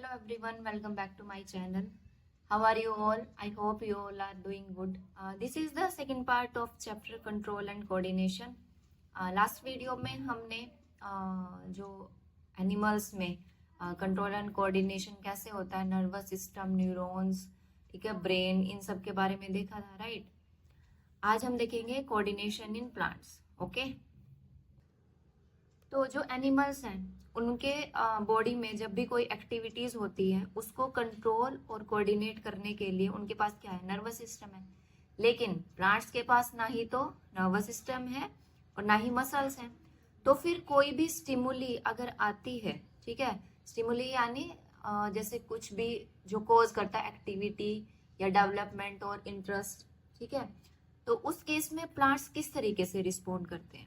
Hello everyone, welcome back to my channel. How are you all? I hope you all are doing good. This is the second part of chapter control and coordination. Last video में हमने जो animals में control and coordination कैसे होता है, nervous system, neurons, ठीक है, brain, इन सब के बारे में देखा था, राइट। आज हम देखेंगे कोऑर्डिनेशन इन प्लांट्स। ओके, तो जो एनिमल्स हैं उनके बॉडी में जब भी कोई एक्टिविटीज होती है उसको कंट्रोल और कोऑर्डिनेट करने के लिए उनके पास क्या है, नर्वस सिस्टम है। लेकिन प्लांट्स के पास ना ही तो नर्वस सिस्टम है और ना ही मसल्स हैं। तो फिर कोई भी स्टिमुली अगर आती है, ठीक है, स्टिमुली यानी जैसे कुछ भी जो कोज करता है एक्टिविटी या डेवलपमेंट और इंटरेस्ट, ठीक है, तो उस केस में प्लांट्स किस तरीके से रिस्पॉन्ड करते हैं।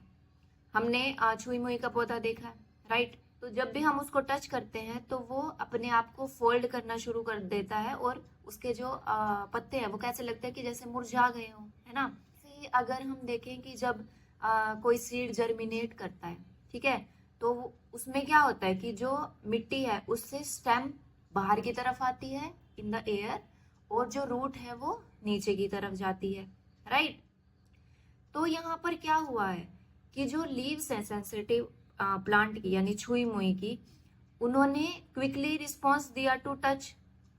हमने छुई मुई का पौधा देखा है, राइट। तो जब भी हम उसको टच करते हैं तो वो अपने आप को फोल्ड करना शुरू कर देता है और उसके जो पत्ते हैं वो कैसे लगते हैं कि जैसे मुरझा गए हों, है ना। अगर हम देखें कि जब कोई सीड जर्मिनेट करता है, ठीक है, तो उसमें क्या होता है कि जो मिट्टी है उससे स्टेम बाहर की तरफ आती है इन द एयर और जो रूट है वो नीचे की तरफ जाती है, राइट। तो यहाँ पर क्या हुआ है कि जो लीव्स हैं सेंसिटिव प्लांट की यानी छुई मुई की, उन्होंने क्विकली रिस्पॉन्स दिया टू टच,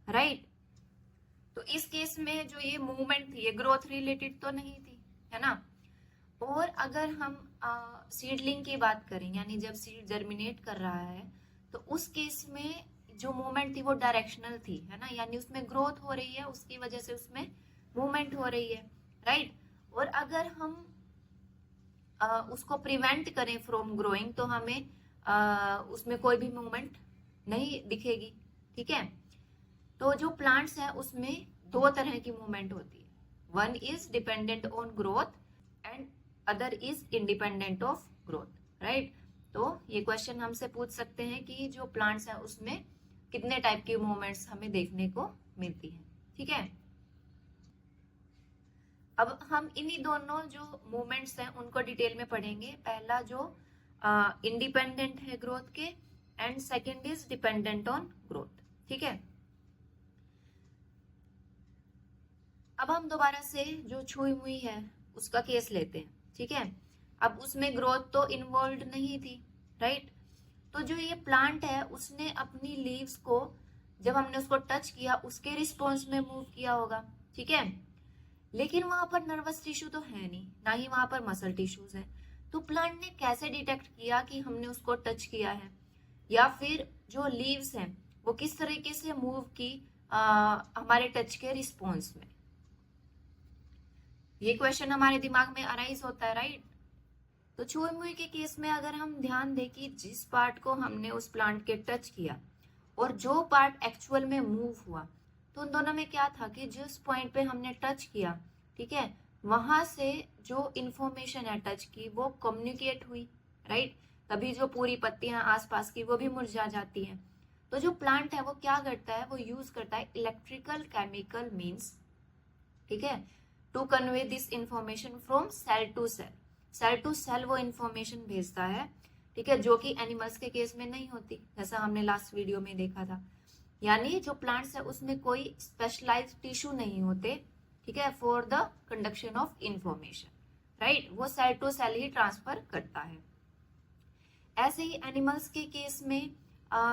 राइट। तो इस केस में जो ये मूवमेंट थी ये ग्रोथ रिलेटेड तो नहीं थी, है ना। और अगर हम सीडलिंग की बात करें यानी जब सीड जर्मिनेट कर रहा है तो उस केस में जो मूवमेंट थी वो डायरेक्शनल थी, है ना, यानी उसमें ग्रोथ हो रही है, उसकी वजह से उसमें मूवमेंट हो रही है, राइट। और अगर हम उसको प्रिवेंट करें फ्रॉम ग्रोइंग तो हमें उसमें कोई भी मूवमेंट नहीं दिखेगी, ठीक है। तो जो प्लांट्स है उसमें दो तरह की मूवमेंट होती है, one is dependent on growth and other is independent of growth, right. तो ये क्वेश्चन हमसे पूछ सकते हैं कि जो प्लांट्स है उसमें कितने टाइप की मूवमेंट्स हमें देखने को मिलती है, ठीक है। अब हम इन्हीं दोनों जो मूवमेंट्स हैं उनको डिटेल में पढ़ेंगे। पहला जो इंडिपेंडेंट है ग्रोथ के and second is dependent on growth, ठीक है। अब हम दोबारा से जो छुई मुई है उसका केस लेते हैं, ठीक है। अब उसमें ग्रोथ तो इन्वॉल्व नहीं थी, राइट। तो जो ये प्लांट है उसने अपनी लीव्स को जब हमने उसको टच किया उसके रिस्पॉन्स में मूव किया होगा, ठीक है। लेकिन वहां पर नर्वस टिश्यू तो है नहीं, ना ही वहां पर मसल टिश्यूज है। तो प्लांट ने कैसे डिटेक्ट किया कि हमने उसको टच किया है, या फिर जो लीव्स हैं वो किस तरीके से मूव की हमारे टच के रिस्पॉन्स में। ये क्वेश्चन हमारे दिमाग में अराइज होता है, राइट। तो छुई मुई के केस में अगर हम ध्यान दें कि जिस पार्ट को हमने उस प्लांट के टच किया और जो पार्ट एक्चुअल में मूव हुआ, तो उन दोनों में क्या था कि जिस पॉइंट पे हमने टच किया, ठीक है, वहां से जो इंफॉर्मेशन है टच की वो कम्युनिकेट हुई, राइट। तभी जो पूरी पत्तियां आसपास की वो भी मुरझा जाती हैं। तो जो प्लांट है वो क्या करता है, वो यूज करता है इलेक्ट्रिकल केमिकल मीन्स, ठीक है, to convey this information from cell to cell. Cell to cell वो इंफॉर्मेशन भेजता है, ठीक है, जो कि एनिमल्स के केस में नहीं होती, जैसा हमने लास्ट वीडियो में देखा था। यानी जो प्लांट्स है उसमें कोई स्पेशलाइज्ड टिश्यू नहीं होते, ठीक है, for the conduction of information, right. वो सेल टू सेल ही ट्रांसफर करता है। ऐसे ही एनिमल्स के केस में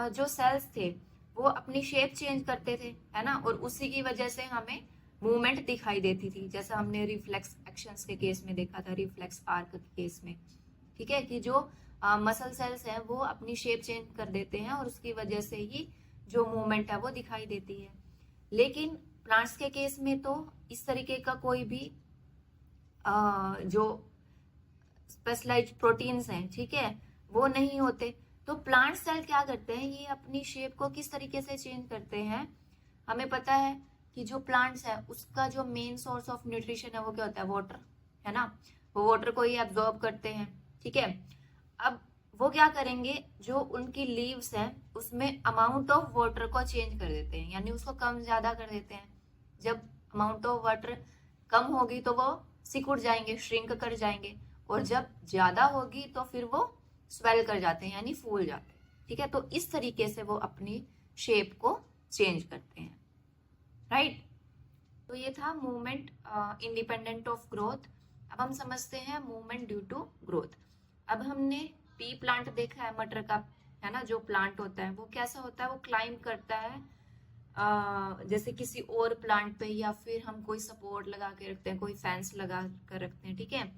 जो सेल्स थे वो अपनी शेप चेंज करते थे, है ना, और उसी की वजह से हमें मूवमेंट दिखाई देती थी, जैसा हमने रिफ्लेक्स एक्शंस के केस में देखा था, रिफ्लेक्स आर्क के केस में, ठीक है, कि जो मसल सेल्स हैं वो अपनी शेप चेंज कर देते हैं और उसकी वजह से ही जो मूवमेंट है वो दिखाई देती है। लेकिन प्लांट्स के केस में तो इस तरीके का कोई भी जो स्पेशलाइज्ड प्रोटीन्स हैं, ठीक है, वो नहीं होते। तो प्लांट सेल क्या करते हैं, ये अपनी शेप को किस तरीके से चेंज करते हैं। हमें पता है कि जो प्लांट्स है उसका जो मेन सोर्स ऑफ न्यूट्रिशन है वो क्या होता है, वाटर, है ना। वो वाटर को ही एब्जॉर्ब करते हैं, ठीक है। अब वो क्या करेंगे, जो उनकी लीव्स हैं उसमें अमाउंट ऑफ वाटर को चेंज कर देते हैं, यानी उसको कम ज्यादा कर देते हैं। जब अमाउंट ऑफ वाटर कम होगी तो वो सिकुड़ जाएंगे, श्रिंक कर जाएंगे, और जब ज्यादा होगी तो फिर वो स्वेल कर जाते हैं यानी फूल जाते हैं, ठीक है। तो इस तरीके से वो अपनी शेप को चेंज करते हैं, राइट। तो ये था मूवमेंट इंडिपेंडेंट ऑफ ग्रोथ। अब हम समझते हैं मूवमेंट ड्यू टू ग्रोथ। अब हमने पी प्लांट देखा है, मटर का, है ना, जो प्लांट होता है वो कैसा होता है, वो क्लाइंब करता है जैसे किसी और प्लांट पे, या फिर हम कोई सपोर्ट लगा के रखते हैं, कोई फेंस लगा कर रखते हैं, ठीक है।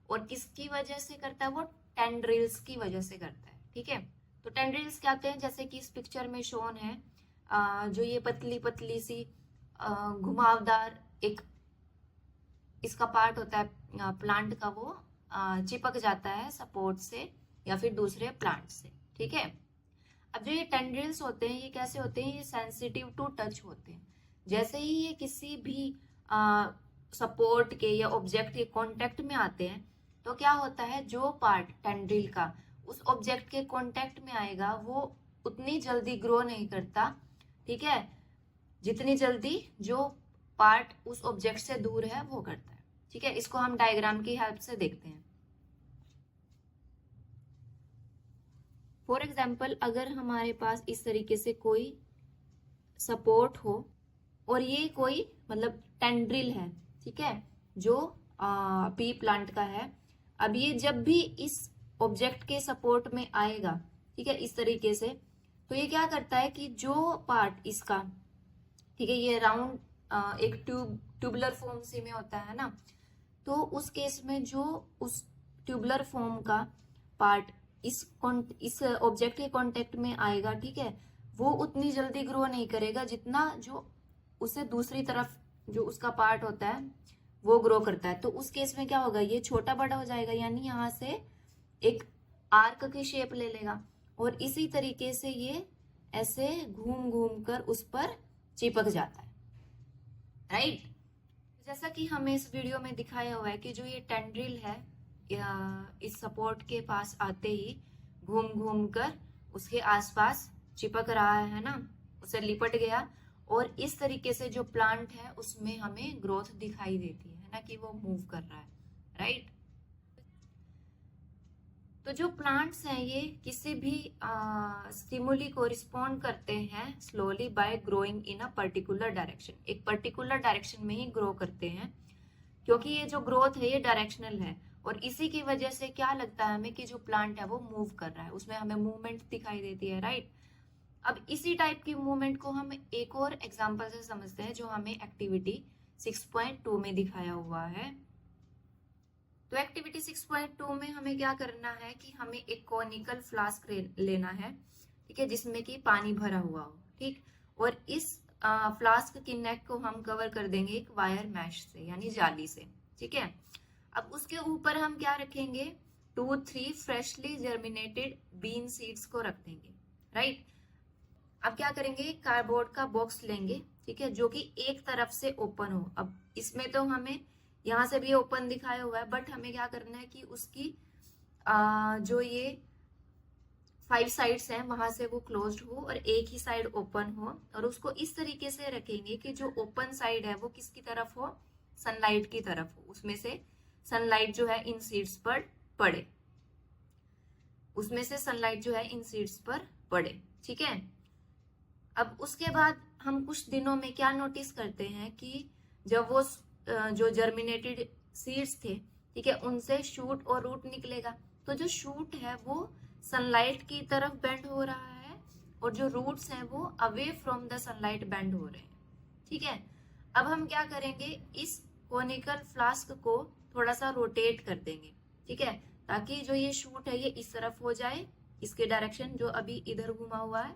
और किसकी वजह से करता है, वो टेंड्रिल्स की वजह से करता है, ठीक है। तो टेंड्रिल्स क्या होते हैं, जैसे कि इस पिक्चर में शोन है, जो ये पतली पतली सी घुमावदार एक इसका पार्ट होता है प्लांट का, वो चिपक जाता है सपोर्ट से या फिर दूसरे प्लांट से, ठीक है। अब जो ये टेंड्रिल्स होते हैं, ये कैसे होते हैं, ये सेंसिटिव टू टच होते हैं। जैसे ही ये किसी भी सपोर्ट के या ऑब्जेक्ट के कांटेक्ट में आते हैं, तो क्या होता है, जो पार्ट टेंड्रिल का उस ऑब्जेक्ट के कांटेक्ट में आएगा वो उतनी जल्दी ग्रो नहीं करता, ठीक है, जितनी जल्दी जो पार्ट उस ऑब्जेक्ट से दूर है वो करता है, ठीक है। इसको हम डायग्राम की हेल्प से देखते हैं। फॉर एग्जाम्पल, अगर हमारे पास इस तरीके से कोई सपोर्ट हो और ये कोई मतलब टेंड्रिल है, ठीक है, जो पी प्लांट का है। अब ये जब भी इस ऑब्जेक्ट के सपोर्ट में आएगा, ठीक है, इस तरीके से, तो ये क्या करता है कि जो पार्ट इसका, ठीक है, ये राउंड एक ट्यूबुलर फॉर्म सी में होता है ना, तो उस केस में जो उस ट्यूबुलर फॉर्म का पार्ट इस ऑब्जेक्ट के कांटेक्ट में आएगा, ठीक है, वो उतनी जल्दी ग्रो नहीं करेगा जितना जो उसे दूसरी तरफ जो उसका पार्ट होता है वो ग्रो करता है। तो उस केस में क्या होगा, ये छोटा बड़ा हो जाएगा, यानी यहाँ से एक आर्क की शेप ले लेगा और इसी तरीके से ये ऐसे घूम घूम कर उस पर चिपक जाता है, राइट। जैसा कि हमें इस वीडियो में दिखाया हुआ है कि जो ये टेंड्रिल है इस सपोर्ट के पास आते ही घूम घूम कर उसके आसपास चिपक रहा है ना, उसे लिपट गया, और इस तरीके से जो प्लांट है उसमें हमें ग्रोथ दिखाई देती है ना, कि वो मूव कर रहा है, राइट। तो जो प्लांट्स हैं ये किसी भी स्टिमुली को रिस्पॉन्ड करते हैं slowly bye growing in a particular direction, एक पर्टिकुलर डायरेक्शन में ही ग्रो करते हैं, क्योंकि ये जो ग्रोथ है ये डायरेक्शनल है, और इसी की वजह से क्या लगता है हमें कि जो प्लांट है वो मूव कर रहा है, उसमें हमें मूवमेंट दिखाई देती है, राइट। अब इसी टाइप की मूवमेंट को हम एक और एग्जांपल से समझते हैं, जो हमें एक्टिविटी 6.2 में दिखाया हुआ है। तो एक्टिविटी 6.2 में हमें क्या करना है कि हमें एक कॉनिकल फ्लास्क लेना है, ठीक है, जिसमें कि पानी भरा हुआ हो, ठीक, और इस फ्लास्क की नेक को हम कवर कर देंगे एक वायर मैश से, यानी जाली से, ठीक है। अब उसके ऊपर हम क्या रखेंगे, 2-3 फ्रेशली जर्मिनेटेड बीन सीड्स को रख देंगे, राइट। अब क्या करेंगे, कार्डबोर्ड का बॉक्स लेंगे, ठीक है, जो कि एक तरफ से ओपन हो। अब इसमें तो हमें यहाँ से भी ओपन दिखाया हुआ है, बट हमें क्या करना है कि उसकी जो ये 5 साइड्स हैं वहां से वो क्लोज्ड हो और एक ही साइड ओपन हो, और उसको इस तरीके से रखेंगे कि जो ओपन साइड है वो किसकी तरफ हो, सनलाइट की तरफ हो, उसमें से सनलाइट जो है इन सीड्स पर पड़े, उसमें से सनलाइट जो है इन सीड्स पर पड़े, ठीक है। अब उसके बाद हम कुछ दिनों में क्या नोटिस करते हैं कि जब वो जो जर्मिनेटेड सीड्स थे, ठीक है, उनसे शूट और रूट निकलेगा, तो जो शूट है वो सनलाइट की तरफ बेंड हो रहा है और जो रूट्स हैं वो away from the sunlight bend हो रहे हैं, ठीक है। अब हम क्या करेंगे, इस कोनिकल फ्लास्क को थोड़ा सा रोटेट कर देंगे, ठीक है, ताकि जो ये शूट है ये इस तरफ हो जाए, इसके डायरेक्शन जो अभी इधर घुमा हुआ है,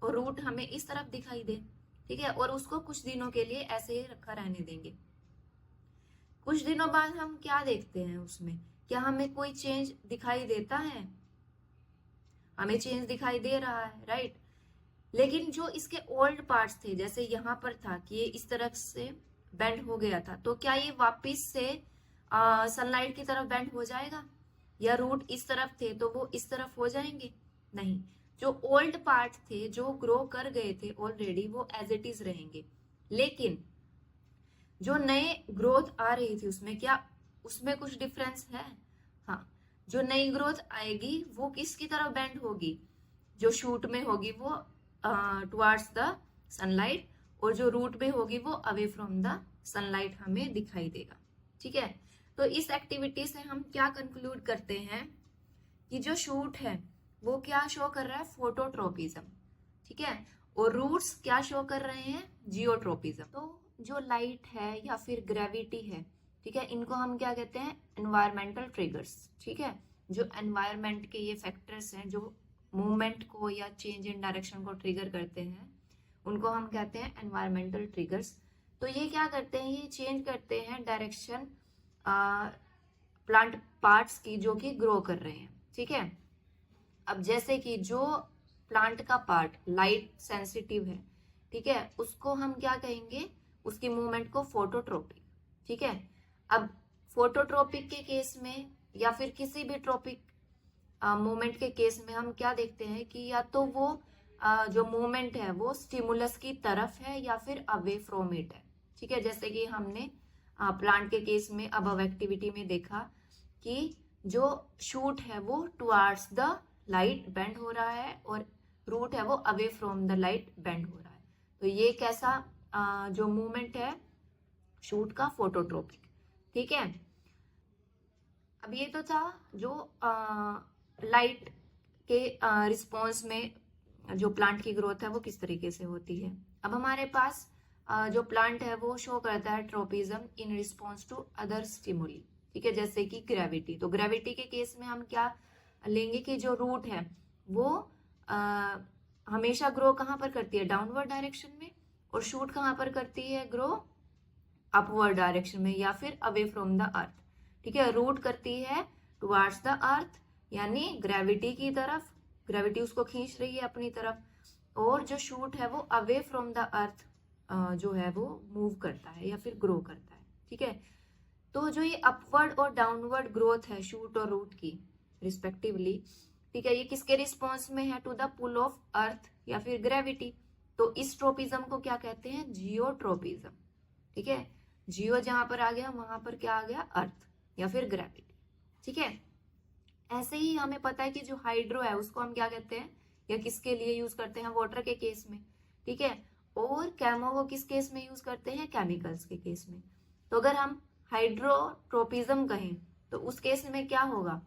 और रूट हमें इस तरफ दिखाई दे, ठीक है, और उसको कुछ दिनों के लिए ऐसे ही रखा रहने देंगे। कुछ दिनों बाद हम क्या देखते हैं, उसमें क्या हमें कोई चेंज दिखाई देता है, हमें चेंज दिखाई दे रहा है, राइट। लेकिन जो इसके ओल्ड पार्ट्स थे, जैसे यहाँ पर था कि ये इस तरफ से बेंड हो गया था, तो क्या ये वापस से सनलाइट की तरफ बेंड हो जाएगा, या रूट इस तरफ थे तो वो इस तरफ हो जाएंगे, नहीं। जो ओल्ड पार्ट थे जो ग्रो कर गए थे ऑलरेडी, वो एज इट इज रहेंगे, लेकिन जो नए ग्रोथ आ रही थी उसमें क्या, उसमें कुछ डिफरेंस है, हाँ। जो नई ग्रोथ आएगी वो किसकी तरफ बेंड होगी, जो शूट में होगी वो टुवार्ड्स द सनलाइट, और जो रूट में होगी वो अवे फ्रॉम द सनलाइट हमें दिखाई देगा। ठीक है, तो इस एक्टिविटी से हम क्या कंक्लूड करते हैं कि जो शूट है वो क्या शो कर रहा है, फोटोट्रोपिज्म। ठीक है, और रूट्स क्या शो कर रहे हैं, जियोट्रोपिज्म। तो जो लाइट है या फिर ग्रेविटी है, ठीक है, इनको हम क्या कहते हैं, एनवायरमेंटल ट्रिगर्स। ठीक है, जो एनवायरमेंट के ये फैक्टर्स हैं जो मूवमेंट को या चेंज इन डायरेक्शन को ट्रिगर करते हैं, उनको हम कहते हैं एनवायरमेंटल ट्रिगर्स। तो ये क्या करते हैं, ये चेंज करते हैं डायरेक्शन प्लांट पार्ट्स की जो कि ग्रो कर रहे हैं। ठीक है, अब जैसे कि जो प्लांट का पार्ट लाइट सेंसिटिव है, ठीक है, उसको हम क्या कहेंगे, उसकी मूवमेंट को फोटोट्रोपिक। ठीक है, अब फोटोट्रोपिक के केस में या फिर किसी भी ट्रोपिक मूवमेंट के केस में हम क्या देखते हैं कि या तो वो जो मूवमेंट है वो स्टिमुलस की तरफ है या फिर अवे फ्रॉम इट है। ठीक है, जैसे कि हमने प्लांट के केस में अब एक्टिविटी में देखा कि जो शूट है वो टुवार्ड्स द लाइट बेंड हो रहा है और रूट है वो away from the light bend हो रहा है। तो ये कैसा जो मूवमेंट है शूट का, फोटोट्रोपिक। ठीक है, अब ये तो था जो लाइट के रिस्पॉन्स में जो प्लांट की ग्रोथ है वो किस तरीके से होती है। अब हमारे पास जो प्लांट है वो शो करता है tropism in response to other stimuli. ठीक है, जैसे कि ग्रेविटी। तो ग्रेविटी के केस में हम क्या लेंगे कि जो रूट है वो हमेशा ग्रो कहाँ पर करती है, डाउनवर्ड डायरेक्शन में, और शूट कहाँ पर करती है, ग्रो अपवर्ड डायरेक्शन में या फिर अवे फ्रॉम द अर्थ। ठीक है, रूट करती है टुवार्ड्स द अर्थ यानी ग्रेविटी की तरफ, ग्रेविटी उसको खींच रही है अपनी तरफ, और जो शूट है वो अवे फ्रॉम द अर्थ जो है वो मूव करता है या फिर ग्रो करता है। ठीक है, तो जो ये अपवर्ड और डाउनवर्ड ग्रोथ है शूट और रूट की रिस्पेक्टिवली, ठीक है, ये किसके रिस्पॉन्स में है, to the pull of earth या फिर ग्रेविटी। तो इस ट्रोपिज्म को क्या कहते हैं, जियोट्रोपिज्म। ठीक है, जियो जहां पर आ गया वहां पर क्या आ गया, अर्थ या फिर ग्रेविटी। ठीक है, ऐसे ही हमें पता है कि जो हाइड्रो है उसको हम क्या कहते हैं या किसके लिए यूज करते हैं, वाटर के केस में। ठीक है, और कैमो को किस केस में यूज करते हैं, केमिकल्स के केस में। तो अगर हम हाइड्रोट्रोपिज्म कहें तो उस केस में क्या होगा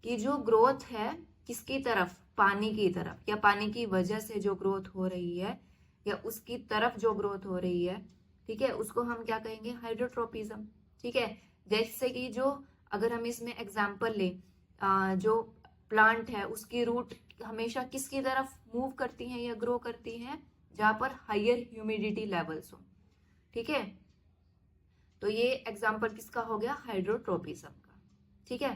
कि जो ग्रोथ है किसकी तरफ, पानी की तरफ, या पानी की वजह से जो ग्रोथ हो रही है या उसकी तरफ जो ग्रोथ हो रही है, ठीक है, उसको हम क्या कहेंगे, हाइड्रोट्रोपिज्म। ठीक है, जैसे कि जो अगर हम इसमें एग्जाम्पल लें, जो प्लांट है उसकी रूट हमेशा किसकी तरफ मूव करती हैं या ग्रो करती हैं, जहां पर हायर ह्यूमिडिटी लेवल्स हो। ठीक है, तो ये एग्जाम्पल किसका हो गया, हाइड्रोट्रोपिज्म का। ठीक है,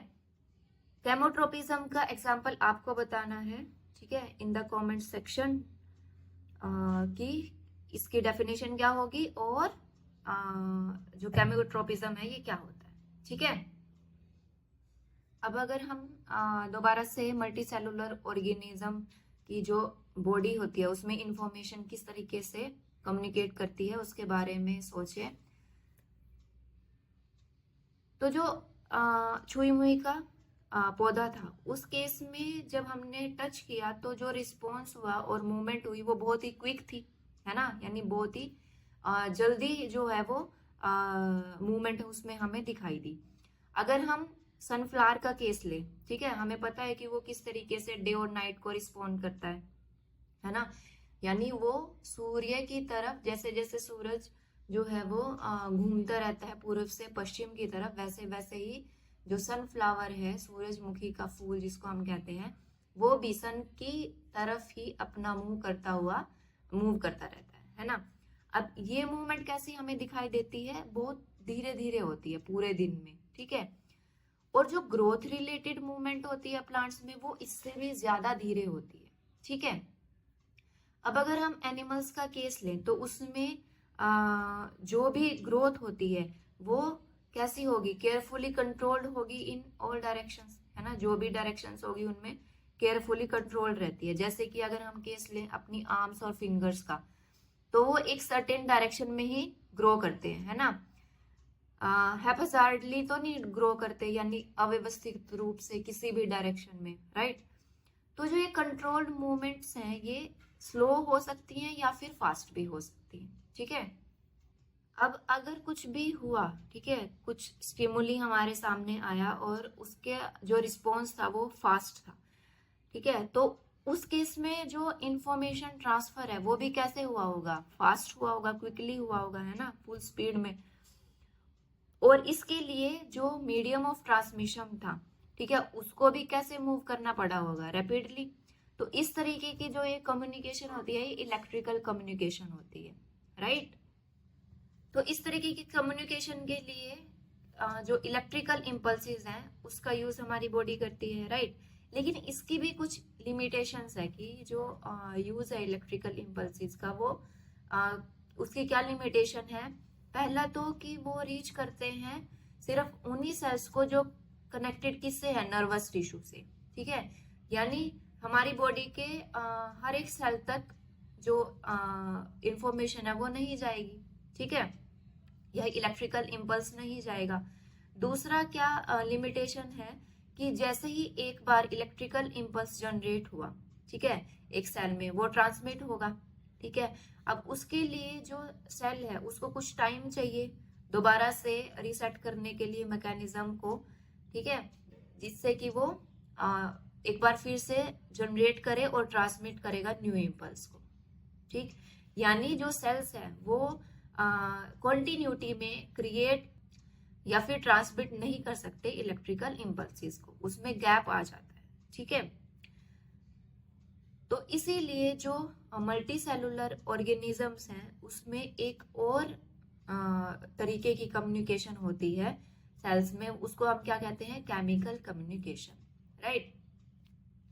केमोट्रोपिज्म का एग्जाम्पल आपको बताना है। ठीक है, इन द कमेंट सेक्शन कि इसकी डेफिनेशन क्या होगी और जो केमोट्रोपिज्म है ये क्या होता है। ठीक है, अब अगर हम दोबारा से मल्टी सेलुलर ऑर्गेनिज्म की जो बॉडी होती है उसमें इंफॉर्मेशन किस तरीके से कम्युनिकेट करती है उसके बारे में सोचे, तो जो छुई मुई का पौधा था उस केस में जब हमने टच किया तो जो रिस्पॉन्स हुआ और मूवमेंट हुई वो बहुत ही क्विक थी, है ना, यानी बहुत ही जल्दी जो है वो मूवमेंट उसमें हमें दिखाई दी। अगर हम सनफ्लावर का केस ले, ठीक है, हमें पता है कि वो किस तरीके से डे और नाइट को रिस्पॉन्ड करता है ना, यानी वो सूर्य की तरफ, जैसे जैसे सूरज जो है वो घूमता रहता है पूर्व से पश्चिम की तरफ, वैसे वैसे ही जो सनफ्लावर है, सूरजमुखी का फूल जिसको हम कहते हैं, वो भी सन की तरफ ही अपना मूव करता हुआ मूव करता रहता है ना। अब ये मूवमेंट कैसी हमें दिखाई देती है, बहुत धीरे धीरे होती है पूरे दिन में। ठीक है, और जो ग्रोथ रिलेटेड मूवमेंट होती है प्लांट्स में वो इससे भी ज्यादा धीरे होती है। ठीक है, अब अगर हम एनिमल्स का केस लें तो उसमें जो भी ग्रोथ होती है वो कैसी होगी, केयरफुली कंट्रोल्ड होगी इन ऑल डायरेक्शंस, है ना, जो भी डायरेक्शंस होगी उनमें केयरफुली कंट्रोल्ड रहती है। जैसे कि अगर हम केस लें अपनी आर्म्स और फिंगर्स का, तो वो एक सर्टेन डायरेक्शन में ही ग्रो करते हैं, है ना, हैप्पीजार्डली तो नहीं ग्रो करते, यानी अव्यवस्थित रूप से किसी भी डायरेक्शन में, राइट। तो जो ये कंट्रोल्ड मूवमेंट्स हैं ये स्लो हो सकती हैं या फिर फास्ट भी हो सकती हैं, ठीक है। अब अगर कुछ भी हुआ, ठीक है, कुछ स्टिमुली हमारे सामने आया और उसके जो रिस्पॉन्स था वो फास्ट था, ठीक है, तो उस केस में जो इंफॉर्मेशन ट्रांसफर है वो भी कैसे हुआ होगा, फास्ट हुआ होगा, क्विकली हुआ होगा, है ना, फुल स्पीड में। और इसके लिए जो मीडियम ऑफ ट्रांसमिशन था, ठीक है, उसको भी कैसे मूव करना पड़ा होगा, रैपिडली। तो इस तरीके की जो ये कम्युनिकेशन होती है, ये इलेक्ट्रिकल कम्युनिकेशन होती है, राइट। तो इस तरीके की कम्युनिकेशन के लिए जो इलेक्ट्रिकल इम्पल्सेस हैं उसका यूज हमारी बॉडी करती है, राइट। लेकिन इसकी भी कुछ लिमिटेशंस है कि जो यूज है इलेक्ट्रिकल इम्पल्सेस का, वो उसकी क्या लिमिटेशन है। पहला तो कि वो रीच करते हैं सिर्फ उन्हीं सेल्स को जो कनेक्टेड किससे है, नर्वस टिश्यू से, ठीक है। यानी हमारी बॉडी के हर एक सेल तक जो इंफॉर्मेशन है वो नहीं जाएगी, ठीक है, यह इलेक्ट्रिकल इम्पल्स नहीं जाएगा। दूसरा क्या लिमिटेशन है कि जैसे ही एक बार इलेक्ट्रिकल इम्पल्स जनरेट हुआ, ठीक है, एक सेल में, वो ट्रांसमिट होगा, ठीक है। अब उसके लिए जो सेल है उसको कुछ टाइम चाहिए दोबारा से रीसेट करने के लिए मैकेनिज्म को, ठीक है, जिससे कि वो एक बार फिर से जनरेट करे और ट्रांसमिट करेगा न्यू इम्पल्स को, ठीक। यानी जो सेल्स है वो कॉन्टिन्यूटी में क्रिएट या फिर ट्रांसमिट नहीं कर सकते इलेक्ट्रिकल इम्पल्सिस को, उसमें गैप आ जाता है, ठीक है। तो इसीलिए जो मल्टी सेलुलर ऑर्गेनिजम्स हैं उसमें एक और तरीके की कम्युनिकेशन होती है सेल्स में, उसको हम क्या कहते हैं, केमिकल कम्युनिकेशन, राइट।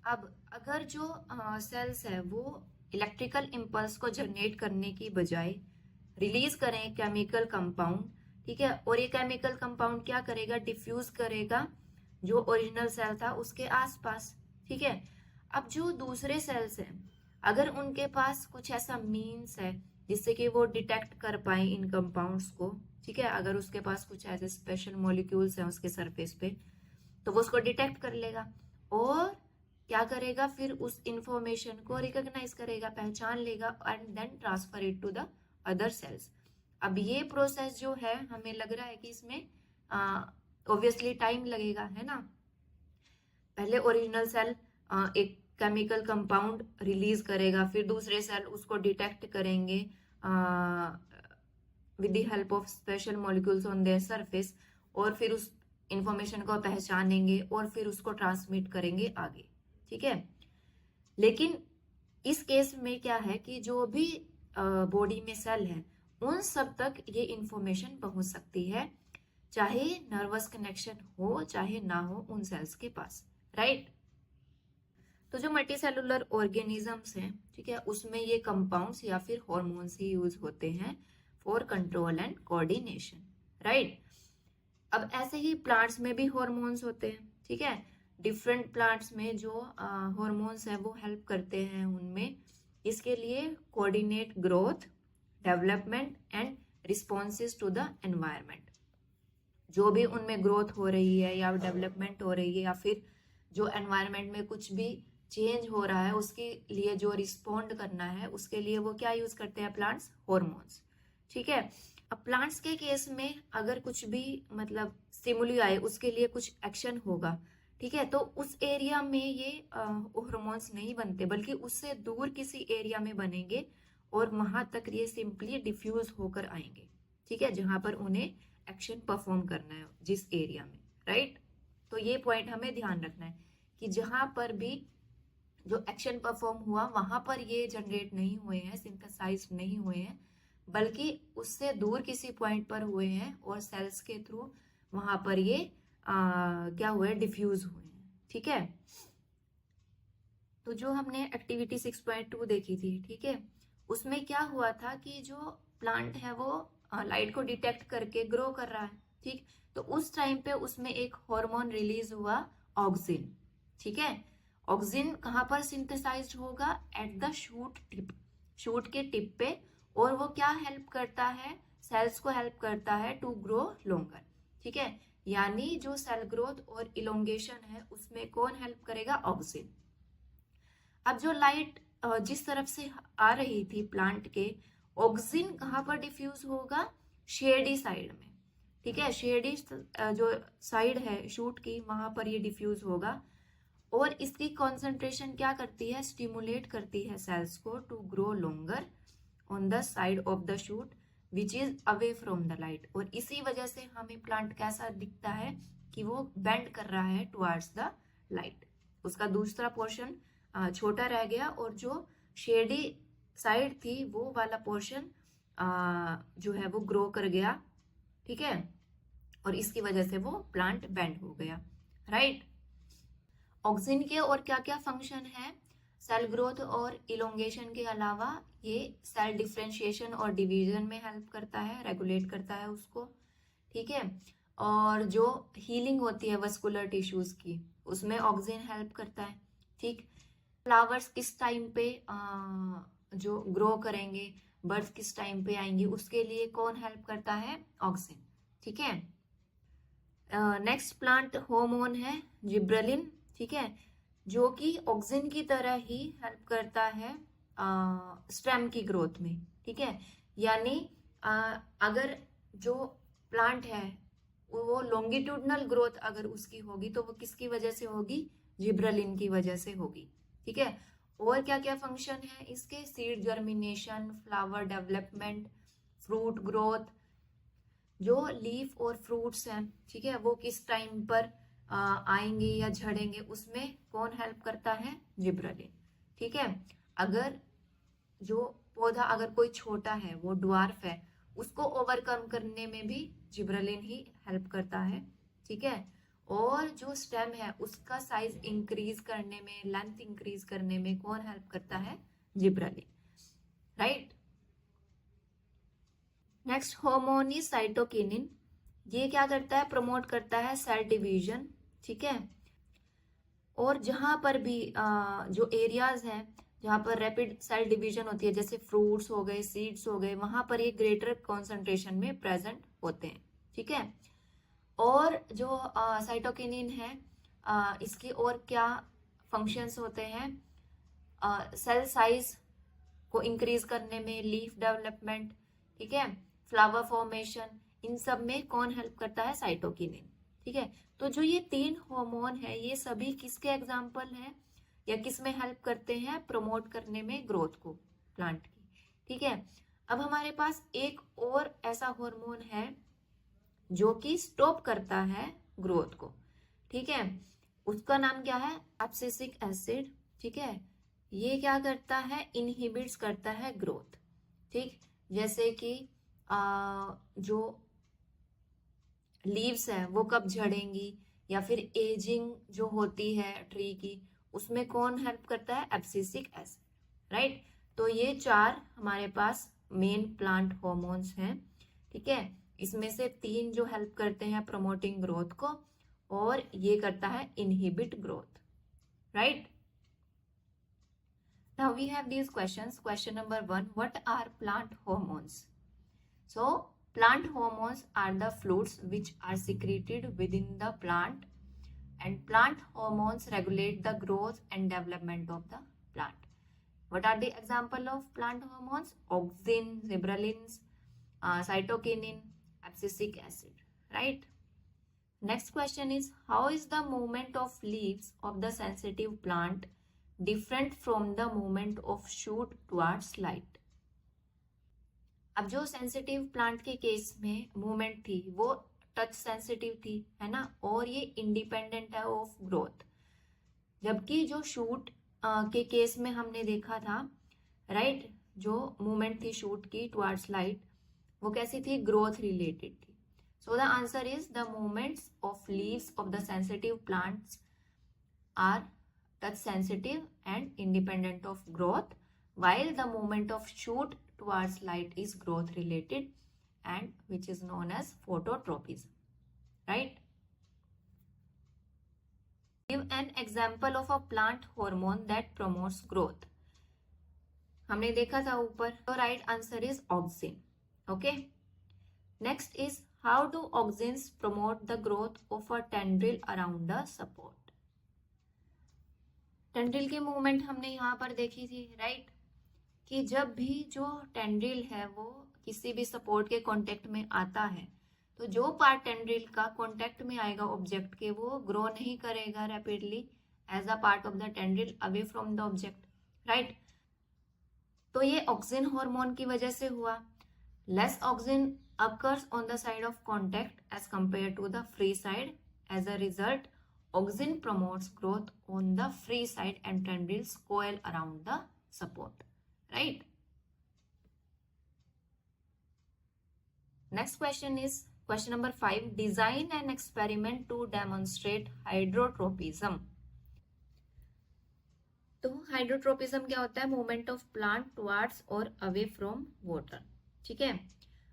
अब अगर जो सेल्स है वो इलेक्ट्रिकल इम्पल्स को जनरेट करने की बजाय रिलीज करें केमिकल कंपाउंड, ठीक है, और ये केमिकल कंपाउंड क्या करेगा, डिफ्यूज करेगा जो ओरिजिनल सेल था उसके आसपास, ठीक है। अब जो दूसरे सेल्स हैं अगर उनके पास कुछ ऐसा मीन्स है जिससे कि वो डिटेक्ट कर पाए इन कंपाउंड्स को, ठीक है, अगर उसके पास कुछ ऐसे स्पेशल मॉलिक्यूल्स हैं उसके सरफेस पे, तो वो उसको डिटेक्ट कर लेगा और क्या करेगा, फिर उस इंफॉर्मेशन को रिकॉग्नाइज करेगा, पहचान लेगा and then transfer it to the other cells. अब ये प्रोसेस जो है हमें लग रहा है कि इसमें ऑब्वियसली टाइम लगेगा, है ना। पहले ओरिजिनल सेल एक केमिकल कंपाउंड रिलीज करेगा, फिर दूसरे सेल उसको डिटेक्ट करेंगे with the help of special molecules on their surface, और फिर उस इंफॉर्मेशन को पहचानेंगे और फिर उसको ट्रांसमिट करेंगे आगे, ठीक है। लेकिन इस केस में क्या है कि जो भी बॉडी में सेल है उन सब तक ये इंफॉर्मेशन पहुंच सकती है, चाहे नर्वस कनेक्शन हो चाहे ना हो उन सेल्स के पास, राइट। तो जो मल्टीसेलुलर ऑर्गेनिजम्स हैं, ठीक है, उसमें ये कंपाउंड्स या फिर हॉर्मोन्स ही यूज होते हैं for control and coordination, right. अब ऐसे ही प्लांट्स में भी हॉर्मोन्स होते हैं, ठीक है। डिफरेंट प्लांट्स में जो हॉर्मोन्स हैं वो हेल्प करते हैं उनमें इसके लिए coordinate growth, development and responses to the environment. जो भी उनमें ग्रोथ हो रही है या डेवलपमेंट हो रही है या फिर जो एनवायरनमेंट में कुछ भी चेंज हो रहा है उसके लिए जो रिस्पॉन्ड करना है उसके लिए वो क्या यूज करते हैं, प्लांट्स, हॉर्मोन्स, ठीक है। अब प्लांट्स के केस में अगर कुछ भी मतलब स्टिमुली आए उसके लिए कुछ एक्शन होगा, ठीक है, तो उस एरिया में ये हॉर्मोन्स नहीं बनते बल्कि उससे दूर किसी एरिया में बनेंगे और वहां तक ये सिंपली डिफ्यूज होकर आएंगे, ठीक है, जहां पर उन्हें एक्शन परफॉर्म करना है जिस एरिया में, राइट। तो ये पॉइंट हमें ध्यान रखना है कि जहां पर भी जो एक्शन परफॉर्म हुआ वहां पर ये जनरेट नहीं हुए हैं, सिंथेसाइज नहीं हुए हैं, बल्कि उससे दूर किसी पॉइंट पर हुए हैं और सेल्स के थ्रू वहां पर ये क्या हुए, डिफ्यूज हुए हैं, ठीक है। तो जो हमने एक्टिविटी 6.2 देखी थी, ठीक है, उसमें क्या हुआ था कि जो प्लांट है वो लाइट को डिटेक्ट करके ग्रो कर रहा है, ठीक। तो उस टाइम पे उसमें एक हार्मोन रिलीज हुआ, ऑक्सिन, ठीक है। ऑक्सिन कहाँ पर सिंथेसाइज्ड होगा, at the shoot tip, shoot के टिप पे, और वो क्या हेल्प करता है, सेल्स को हेल्प करता है टू ग्रो लॉन्गर, ठीक है। यानी जो सेल ग्रोथ और इलोंगेशन है उसमें कौन हेल्प करेगा, ऑक्सिन। अब जो लाइट जिस तरफ से आ रही थी प्लांट के, ऑक्सीजन कहाँ पर डिफ्यूज होगा, शेडी साइड में, ठीक है, शेडी जो साइड है शूट की वहां पर ये डिफ्यूज होगा। और इसकी कॉन्सेंट्रेशन क्या करती है, स्टिमुलेट करती है सेल्स को to grow longer on the side of the shoot which is away from the light. और इसी वजह से हमें प्लांट कैसा दिखता है कि वो बेंड कर रहा है टुवर्ड्स द लाइट, उसका दूसरा पोर्शन छोटा रह गया और जो शेडी साइड थी वो वाला पोर्शन जो है वो ग्रो कर गया, ठीक है, और इसकी वजह से वो प्लांट बेंड हो गया, राइट। ऑक्सीजन के और क्या क्या फंक्शन है, सेल ग्रोथ और इलोंगेशन के अलावा ये सेल डिफरेंशिएशन और डिवीजन में हेल्प करता है, रेगुलेट करता है उसको, ठीक है। और जो हीलिंग होती है वस्कुलर टिश्यूज की उसमें ऑक्सीजन हेल्प करता है, ठीक। फ्लावर्स किस टाइम पे जो ग्रो करेंगे, बर्ड्स किस टाइम पे आएंगी, उसके लिए कौन हेल्प करता है, ऑक्सीजन, ठीक है। नेक्स्ट प्लांट हार्मोन है जिब्रेलिन, ठीक है, जो कि ऑक्सीजन की तरह ही हेल्प करता है स्टेम की ग्रोथ में, ठीक है। यानी अगर जो प्लांट है वो लॉन्गिट्यूडनल ग्रोथ अगर उसकी होगी तो वो किसकी वजह से होगी, जिब्रेलिन की वजह से होगी, ठीक है। और क्या क्या फंक्शन है इसके, seed germination, flower development, fruit growth, जो लीफ और फ्रूट्स हैं, ठीक है, वो किस टाइम पर आएंगे या झड़ेंगे उसमें कौन हेल्प करता है, जिब्रेलिन, ठीक है। अगर जो पौधा अगर कोई छोटा है वो ड्वार्फ है उसको ओवरकम करने में भी जिब्रेलिन ही हेल्प करता है, ठीक है। और जो स्टेम है उसका साइज इंक्रीज करने में, लेंथ इंक्रीज करने में कौन हेल्प करता है, gibberellin, right. Next hormone is cytokinin, ये क्या करता है, प्रमोट करता है सेल डिवीजन, ठीक है। और जहां पर भी जो एरियाज हैं जहां पर रैपिड सेल डिवीजन होती है, जैसे फ्रूट्स हो गए, सीड्स हो गए, वहां पर ये ग्रेटर कॉन्सेंट्रेशन में प्रेजेंट होते हैं, ठीक है। और जो साइटोकिनिन है इसकी और क्या फंक्शंस होते हैं, सेल साइज को इंक्रीज करने में, लीफ डेवलपमेंट, ठीक है, फ्लावर फॉर्मेशन, इन सब में कौन हेल्प करता है, साइटोकिनिन, ठीक है। तो जो ये 3 हार्मोन है ये सभी किसके एग्जाम्पल हैं या किस में हेल्प करते हैं, प्रमोट करने में ग्रोथ को प्लांट की, ठीक है। अब हमारे पास एक और ऐसा हार्मोन है जो कि स्टॉप करता है ग्रोथ को, ठीक है, उसका नाम क्या है, एब्सिसिक एसिड, ठीक है। ये क्या करता है, इनहिबिट्स करता है ग्रोथ, ठीक। जैसे कि जो लीव्स है वो कब झड़ेंगी या फिर एजिंग जो होती है ट्री की उसमें कौन हेल्प करता है, एब्सिसिक एसिड, राइट। तो ये 4 हमारे पास मेन प्लांट हॉर्मोन्स हैं, ठीक है। इसमें से 3 जो हेल्प करते हैं प्रमोटिंग ग्रोथ को और ये करता है inhibit growth, right. Now we have these questions. Question number 1, what are plant hormones? So plant hormones are the fluids which are secreted within the plant, and plant hormones regulate the growth and development of the plant. What are the example of plant hormones? Auxin, gibberellins, cytokinin, abscisic acid, right? Next question is, how is the movement of leaves of the sensitive plant different from the movement of shoot towards light? अब जो sensitive plant के case में movement थी वो touch sensitive थी, है ना, और ये इंडिपेंडेंट है ऑफ ग्रोथ। जबकि जो शूट के केस में हमने देखा था, राइट, जो मूवमेंट थी शूट की टुवर्ड्स लाइट वो कैसी थी, ग्रोथ रिलेटेड थी। So the answer is the movements of leaves of the sensitive plants are touch sensitive and independent of growth, while the movement of shoot towards light is growth related and which is known as phototropism, right? Give an example of a plant hormone that promotes growth. हमने देखा था ऊपर, तो right answer is auxin, okay? Next is, how do auxins promote the growth of a tendril around the support? Tendril की movement हमने यहाँ पर देखी थी, राइट, कि जब भी जो टेंड्रिल है वो किसी भी सपोर्ट के कांटेक्ट में आता है, तो जो पार्ट टेंड्रिल का कांटेक्ट में आएगा ऑब्जेक्ट के, वो ग्रो नहीं करेगा rapidly as a part of the tendril away from the object, right. तो ये ऑक्सिन हार्मोन की वजह से हुआ। Less auxin occurs on the side of contact as compared to the free side. As a result, auxin promotes growth on the free side and tendrils coil around the support, right? Next question is question number 5. Design an experiment to demonstrate hydrotropism. तो hydrotropism क्या होता है? Movement of plant towards और away from water, ठीक है।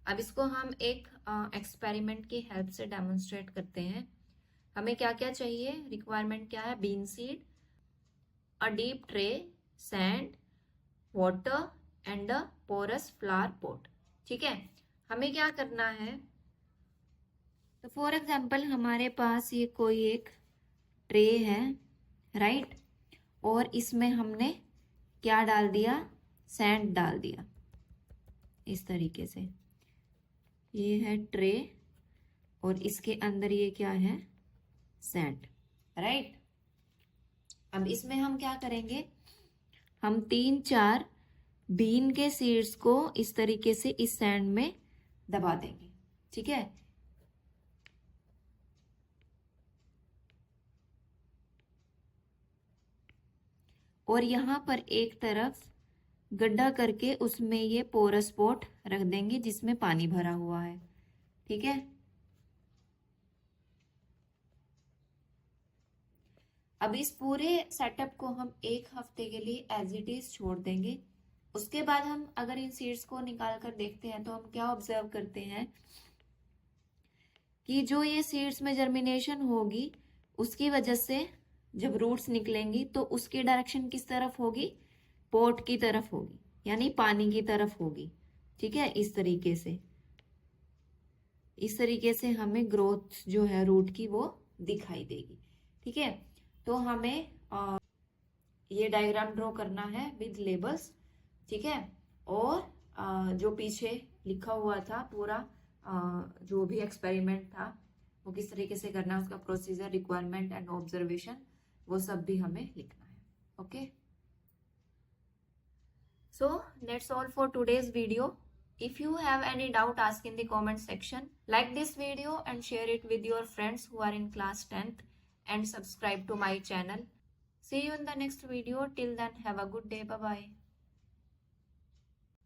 अब इसको हम एक एक्सपेरिमेंट की हेल्प से डेमोन्स्ट्रेट करते हैं। हमें क्या क्या चाहिए? रिक्वायरमेंट क्या है? Bean seed, a deep tray, sand, water and a porous flower pot, ठीक है। हमें क्या करना है? तो फॉर एग्जांपल हमारे पास ये कोई एक ट्रे है, राइट, और इसमें हमने क्या डाल दिया? सैंड डाल दिया, इस तरीके से। ये है ट्रे और इसके अंदर ये क्या है? Sand, right. अब इसमें हम क्या करेंगे? हम 3-4 बीन के सीड्स को इस तरीके से इस सैंड में दबा देंगे, ठीक है। और यहां पर एक तरफ गड्ढा करके उसमें ये पोरस पॉट रख देंगे जिसमें पानी भरा हुआ है, ठीक है। अब इस पूरे सेटअप को हम 1 हफ्ते के लिए एज इट इज छोड़ देंगे। उसके बाद हम अगर इन सीड्स को निकाल कर देखते हैं तो हम क्या ऑब्जर्व करते हैं कि जो ये सीड्स में जर्मिनेशन होगी उसकी वजह से जब रूट्स निकलेंगी तो उसकी डायरेक्शन किस तरफ होगी? पोट की तरफ होगी, यानी पानी की तरफ होगी, ठीक है। इस तरीके से हमें ग्रोथ जो है रूट की वो दिखाई देगी, ठीक है। तो हमें ये डायग्राम ड्रॉ करना है विद लेबल्स, ठीक है। और जो पीछे लिखा हुआ था पूरा जो भी एक्सपेरिमेंट था वो किस तरीके से करना है, उसका प्रोसीजर, रिक्वायरमेंट एंड ऑब्जर्वेशन, वो सब भी हमें लिखना है, okay. So that's all for today's video. If you have any doubt, ask in the comment section. Like this video and share it with your friends who are in class 10th and subscribe to my channel. See you in the next video. Till then, have a good day. Bye bye.